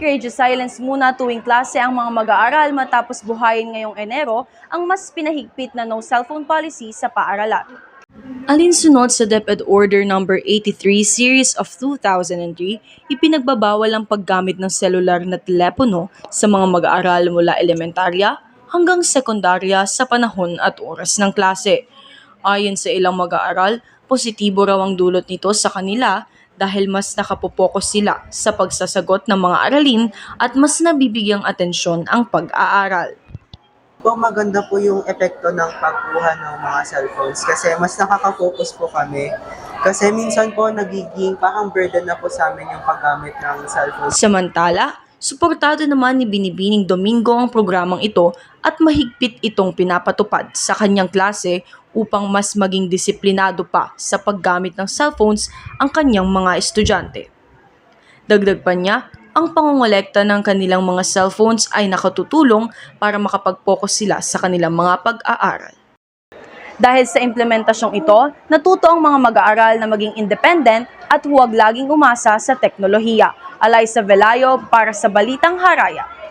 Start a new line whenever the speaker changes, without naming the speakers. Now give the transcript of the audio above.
Radio silence muna tuwing klase ang mga mag-aaral matapos buhayin ngayong Enero ang mas pinahigpit na no cellphone policy sa paaralan. Alinsunod sa DepEd Order No. 83 Series of 2003, ipinagbabawal ang paggamit ng selular na telepono sa mga mag-aaral mula elementarya hanggang sekundarya sa panahon at oras ng klase. Ayon sa ilang mag-aaral, positibo raw ang dulot nito sa kanila dahil mas nakapopokus sila sa pagsasagot ng mga aralin at mas nabibigyang atensyon ang pag-aaral.
Maganda po yung epekto ng pagkuha ng mga cellphones kasi mas nakaka-focus po kami. Kasi minsan po nagiging parang burden na po sa amin yung paggamit ng cellphones.
Samantala, suportado naman ni Binibining Domingo ang programang ito at mahigpit itong pinapatupad sa kanyang klase upang mas maging disiplinado pa sa paggamit ng cellphones ang kanyang mga estudyante. Dagdag pa niya, ang pangongolekta ng kanilang mga cellphones ay nakatutulong para makapag-focus sila sa kanilang mga pag-aaral. Dahil sa implementasyong ito, natuto ang mga mag-aaral na maging independent at huwag laging umasa sa teknolohiya. Alaysa Velayo para sa Balitang Haraya.